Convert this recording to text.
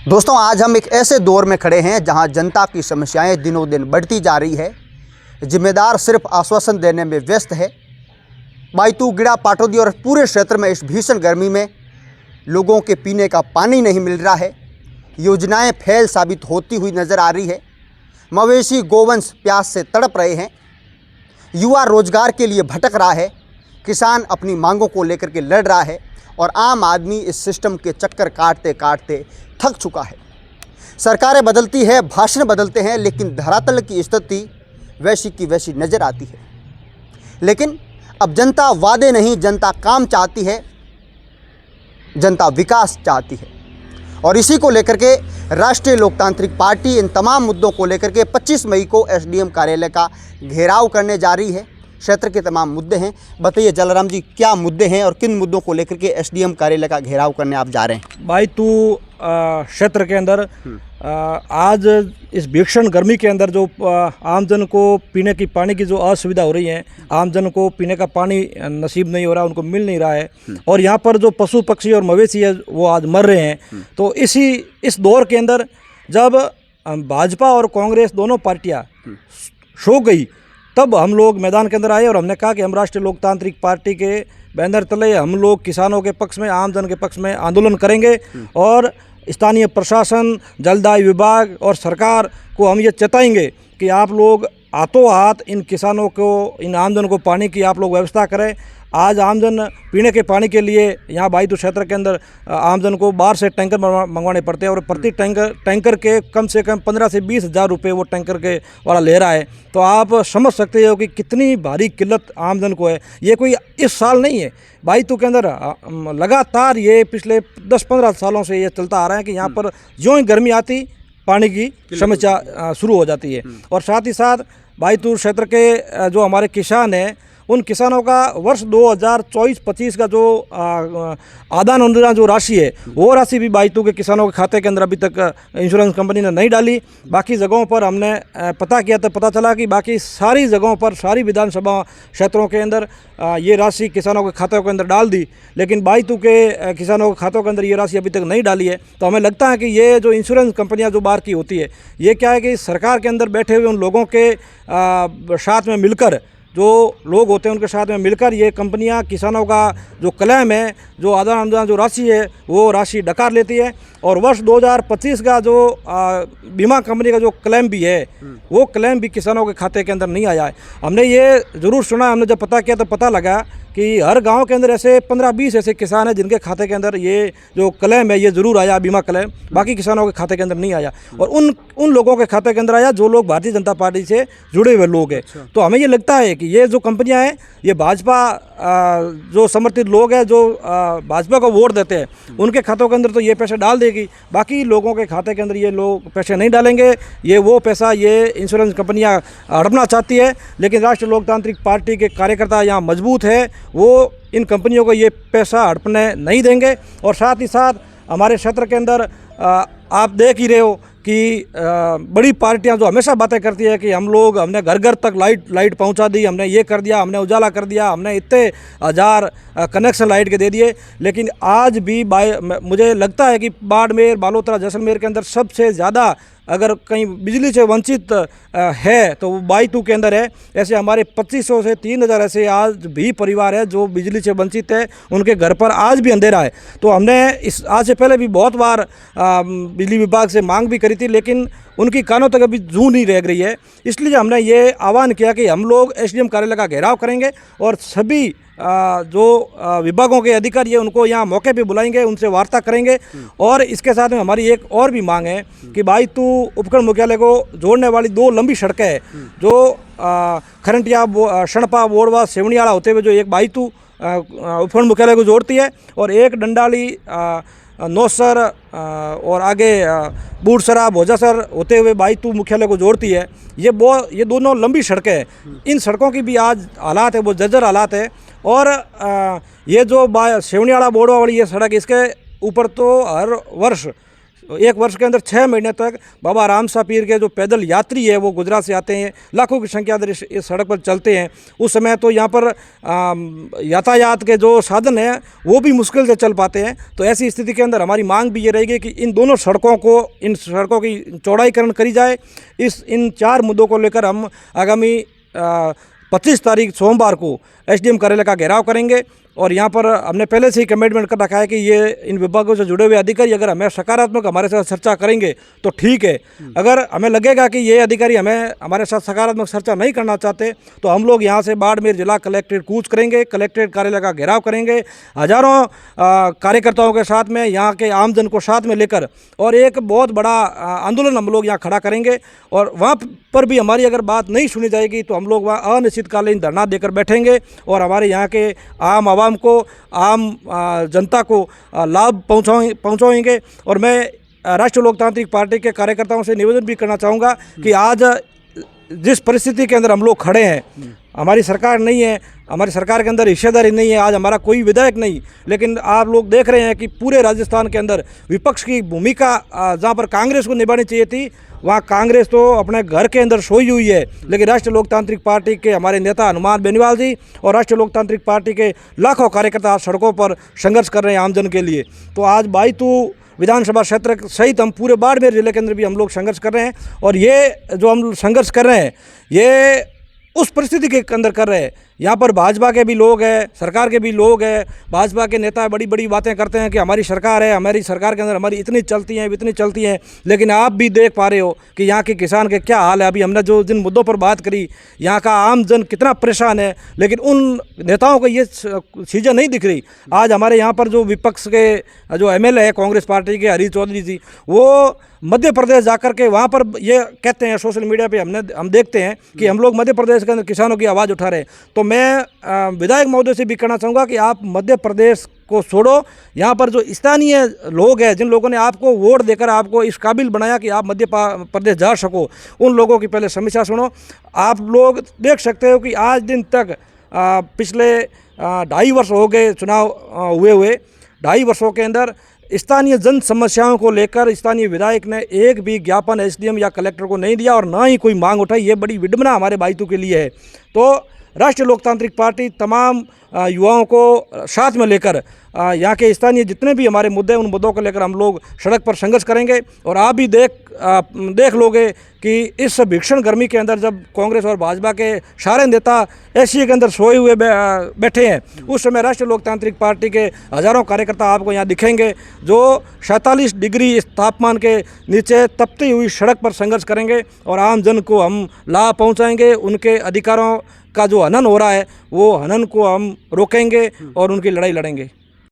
दोस्तों, आज हम एक ऐसे दौर में खड़े हैं जहां जनता की समस्याएं दिनों दिन बढ़ती जा रही है। जिम्मेदार सिर्फ आश्वासन देने में व्यस्त है। बायतू, गिड़ा, पाटौदी और पूरे क्षेत्र में इस भीषण गर्मी में लोगों के पीने का पानी नहीं मिल रहा है। योजनाएं फेल साबित होती हुई नज़र आ रही है। मवेशी गोवंश प्यास से तड़प रहे हैं। युवा रोजगार के लिए भटक रहा है। किसान अपनी मांगों को लेकर के लड़ रहा है और आम आदमी इस सिस्टम के चक्कर काटते काटते थक चुका है। सरकारें बदलती है, भाषण बदलते हैं, लेकिन धरातल की स्थिति वैसी की वैसी नज़र आती है। लेकिन अब जनता वादे नहीं, जनता काम चाहती है, जनता विकास चाहती है। और इसी को लेकर के राष्ट्रीय लोकतांत्रिक पार्टी इन तमाम मुद्दों को लेकर के 25 मई को एसडीएम कार्यालय का घेराव करने जा रही है। क्षेत्र के तमाम मुद्दे हैं। बताइए जलाराम जी, क्या मुद्दे हैं और किन मुद्दों को लेकर के एसडीएम कार्यालय का घेराव करने आप जा रहे हैं? बायतू क्षेत्र के अंदर आज इस भीषण गर्मी के अंदर जो आमजन को पीने की पानी की जो असुविधा हो रही है, आमजन को पीने का पानी नसीब नहीं हो रहा, उनको मिल नहीं रहा है। और यहाँ पर जो पशु पक्षी और मवेशी है वो आज मर रहे हैं। तो इस दौर के अंदर जब भाजपा और कांग्रेस दोनों पार्टियाँ सो गई, तब हम लोग मैदान के अंदर आए और हमने कहा कि हम राष्ट्रीय लोकतांत्रिक पार्टी के बैनर तले हम लोग किसानों के पक्ष में, आमजन के पक्ष में आंदोलन करेंगे। और स्थानीय प्रशासन, जलदाय विभाग और सरकार को हम ये चेताएंगे कि आप लोग हाथों हाथ इन किसानों को, इन आमजन को पानी की आप लोग व्यवस्था करें। आज आमजन पीने के पानी के लिए यहाँ बायतू क्षेत्र के अंदर आमजन को बाहर से टैंकर मंगवाने पड़ते हैं और प्रति टैंकर के कम से कम 15 से 20 हज़ार रुपये वो टैंकर के वाला ले रहा है। तो आप समझ सकते हो कि कितनी भारी किल्लत आमजन को है। ये कोई इस साल नहीं है, बायतू के अंदर लगातार ये पिछले 10-15 सालों से ये चलता आ रहा है कि यहाँ पर ज्यों ही गर्मी आती पानी की समस्या शुरू हो जाती है। और साथ ही साथ बायतू क्षेत्र के जो हमारे किसान हैं, उन किसानों का वर्ष 2024-25 का जो आदान अनुदान जो राशि है, वो राशि भी बायतू के किसानों के खाते के अंदर अभी तक इंश्योरेंस कंपनी ने नहीं डाली। बाकी जगहों पर हमने पता किया तो पता चला कि बाकी सारी जगहों पर, सारी विधानसभा क्षेत्रों के अंदर ये राशि किसानों के खातों के अंदर डाल दी, लेकिन बायतू के किसानों के खातों के अंदर ये राशि अभी तक नहीं डाली है। तो हमें लगता है कि ये जो इंश्योरेंस कंपनियां जो बाहर की होती है, ये क्या है कि सरकार के अंदर बैठे हुए उन लोगों के साथ में मिलकर, जो लोग होते हैं उनके साथ में मिलकर ये कंपनियां किसानों का जो क्लेम है, जो आदान अनुदान जो राशि है, वो राशि डकार लेती है। और वर्ष 2025 का जो बीमा कंपनी का जो क्लेम भी है, वो क्लेम भी किसानों के खाते के अंदर नहीं आया है। हमने ये ज़रूर सुना, हमने जब पता किया तो पता लगा कि हर गांव के अंदर ऐसे 15-20 ऐसे किसान हैं जिनके खाते के अंदर ये जो क्लेम है ये ज़रूर आया, बीमा क्लेम। बाकी किसानों के खाते के अंदर नहीं आया। और उन लोगों के खाते के अंदर आया जो लोग भारतीय जनता पार्टी से जुड़े हुए लोग हैं। तो हमें ये लगता है कि ये जो कंपनियां हैं, ये भाजपा जो समर्थित लोग हैं, जो भाजपा को वोट देते हैं, उनके खातों के अंदर तो ये पैसे डाल देगी। बाकी लोगों के खाते के अंदर ये लोग पैसे नहीं डालेंगे। ये वो पैसा ये इंश्योरेंस कंपनियां हड़पना चाहती है। लेकिन राष्ट्रीय लोकतांत्रिक पार्टी के कार्यकर्ता यहाँ मजबूत है, वो इन कंपनियों को ये पैसा हड़पने नहीं देंगे। और साथ ही साथ हमारे क्षेत्र के अंदर आप देख ही रहे हो कि बड़ी पार्टियां जो हमेशा बातें करती है कि हमने घर घर तक लाइट पहुंचा दी, हमने ये कर दिया, हमने उजाला कर दिया, हमने इतने 1000 कनेक्शन लाइट के दे दिए। लेकिन आज भी मुझे लगता है कि बाड़मेर, बालोतरा, जैसलमेर के अंदर सबसे ज़्यादा अगर कहीं बिजली से वंचित है तो वो बायतू के अंदर है। ऐसे हमारे 2500 से 3000 ऐसे आज भी परिवार है जो बिजली से वंचित है, उनके घर पर आज भी अंधेरा है। तो हमने आज से पहले भी बहुत बार बिजली विभाग से मांग भी करी थी, लेकिन उनकी कानों तक अभी जू नहीं रह रही है। इसलिए हमने ये आह्वान किया कि हम लोग एसडीएम कार्यालय का घेराव करेंगे और सभी जो विभागों के अधिकारी है उनको यहाँ मौके पे बुलाएंगे, उनसे वार्ता करेंगे। और इसके साथ में हमारी एक और भी मांग है कि बायतू उपखंड मुख्यालय को जोड़ने वाली 2 लंबी सड़कें हैं, जो खरंटिया, शणपा, बोड़वा, सेवनियाड़ा होते हुए जो एक बायतू उपखंड मुख्यालय को जोड़ती है, और एक डंडाली, नौसर और आगे बूढ़सरा, भोजासर होते हुए बायतू मुख्यालय को जोड़ती है। ये दोनों लंबी सड़कें हैं। इन सड़कों की भी आज हालात है वो जर्जर हालात है। और ये जो सेवनियाड़ा बोड़वा वाली ये सड़क, इसके ऊपर तो हर वर्ष 1 वर्ष के अंदर 6 महीने तक बाबा राम शाह पीर के जो पैदल यात्री है वो गुजरात से आते हैं, लाखों की संख्या अंदर इस सड़क पर चलते हैं। उस समय तो यहाँ पर यातायात के जो साधन हैं वो भी मुश्किल से चल पाते हैं। तो ऐसी स्थिति के अंदर हमारी मांग भी ये रहेगी कि इन दोनों इन सड़कों की चौड़ाईकरण करी जाए। इन 4 मुद्दों को लेकर हम आगामी 25 तारीख सोमवार को एसडीएम कार्यालय का घेराव करेंगे और यहाँ पर हमने पहले से ही कमिटमेंट कर रखा है कि ये इन विभागों से जुड़े हुए अधिकारी अगर हमें सकारात्मक हमारे साथ चर्चा करेंगे तो ठीक है। अगर हमें लगेगा कि ये अधिकारी हमारे साथ सकारात्मक चर्चा नहीं करना चाहते तो हम लोग यहाँ से बाड़मेर जिला कलेक्ट्रेट कूच करेंगे, कलेक्ट्रेट कार्यालय का घेराव करेंगे, हजारों कार्यकर्ताओं के साथ में, यहाँ के आमजन को साथ में लेकर और एक बहुत बड़ा आंदोलन हम लोग यहाँ खड़ा करेंगे। और वहाँ पर भी हमारी अगर बात नहीं सुनी जाएगी तो हम लोग वहाँ अनिश्चितकालीन धरना देकर बैठेंगे और हमारे यहाँ के आम आवाम को, आम जनता को लाभ पहुँचाएंगे। और मैं राष्ट्रीय लोकतांत्रिक पार्टी के कार्यकर्ताओं से निवेदन भी करना चाहूँगा कि आज जिस परिस्थिति के अंदर हम लोग खड़े हैं, हमारी सरकार नहीं है, हमारी सरकार के अंदर हिस्सेदारी नहीं है, आज हमारा कोई विधायक नहीं, लेकिन आप लोग देख रहे हैं कि पूरे राजस्थान के अंदर विपक्ष की भूमिका जहाँ पर कांग्रेस को निभानी चाहिए थी वहाँ कांग्रेस तो अपने घर के अंदर सोई हुई है। लेकिन राष्ट्रीय लोकतांत्रिक पार्टी के हमारे नेता हनुमान बेनीवाल जी और राष्ट्रीय लोकतांत्रिक पार्टी के लाखों कार्यकर्ता सड़कों पर संघर्ष कर रहे हैं आमजन के लिए। तो आज बाईतू विधानसभा क्षेत्र सहित हम पूरे बाड़मेर जिले के अंदर भी हम लोग संघर्ष कर रहे हैं और ये जो हम संघर्ष कर रहे हैं ये उस परिस्थिति के अंदर कर रहे हैं। यहाँ पर भाजपा के भी लोग हैं, सरकार के भी लोग हैं, भाजपा के नेता बड़ी बड़ी बातें करते हैं कि हमारी सरकार है, हमारी सरकार के अंदर हमारी इतनी चलती हैं, लेकिन आप भी देख पा रहे हो कि यहाँ के किसान के क्या हाल है। अभी हमने जो जिन मुद्दों पर बात करी, यहाँ का आम जन कितना परेशान है, लेकिन उन नेताओं को ये चीज़ें नहीं दिख रही। आज हमारे यहाँ पर जो विपक्ष के जो एमएलए है कांग्रेस पार्टी के हरीश चौधरी जी, वो मध्य प्रदेश जाकर के वहाँ पर ये कहते हैं, सोशल मीडिया पे हम देखते हैं कि हम लोग मध्य प्रदेश के अंदर किसानों की आवाज़ उठा रहे हैं। तो मैं विधायक महोदय से भी कहना चाहूँगा कि आप मध्य प्रदेश को छोड़ो, यहाँ पर जो स्थानीय लोग हैं, जिन लोगों ने आपको वोट देकर आपको इस काबिल बनाया कि आप मध्य प्रदेश जा सको, उन लोगों की पहले समस्या सुनो। आप लोग देख सकते हो कि आज दिन तक पिछले 2.5 वर्ष हो गए चुनाव हुए 2.5 वर्षों के अंदर स्थानीय जन समस्याओं को लेकर स्थानीय विधायक ने एक भी ज्ञापन एसडीएम या कलेक्टर को नहीं दिया और ना ही कोई मांग उठाई। ये बड़ी विडंबना हमारे बाईतू के लिए है। तो राष्ट्रीय लोकतांत्रिक पार्टी तमाम युवाओं को साथ में लेकर यहाँ के स्थानीय जितने भी हमारे मुद्दे, उन मुद्दों को लेकर हम लोग सड़क पर संघर्ष करेंगे। और आप भी देख लोगे कि इस भीषण गर्मी के अंदर जब कांग्रेस और भाजपा के सारे नेता एससी के अंदर सोए हुए बैठे हैं, उस समय राष्ट्रीय लोकतांत्रिक पार्टी के हजारों कार्यकर्ता आपको यहाँ दिखेंगे जो 47 डिग्री इस तापमान के नीचे तपती हुई सड़क पर संघर्ष करेंगे और आम जन को हम लाभ पहुँचाएंगे। उनके अधिकारों का जो हनन हो रहा है वो हनन को हम रोकेंगे और उनकी लड़ाई लड़ेंगे।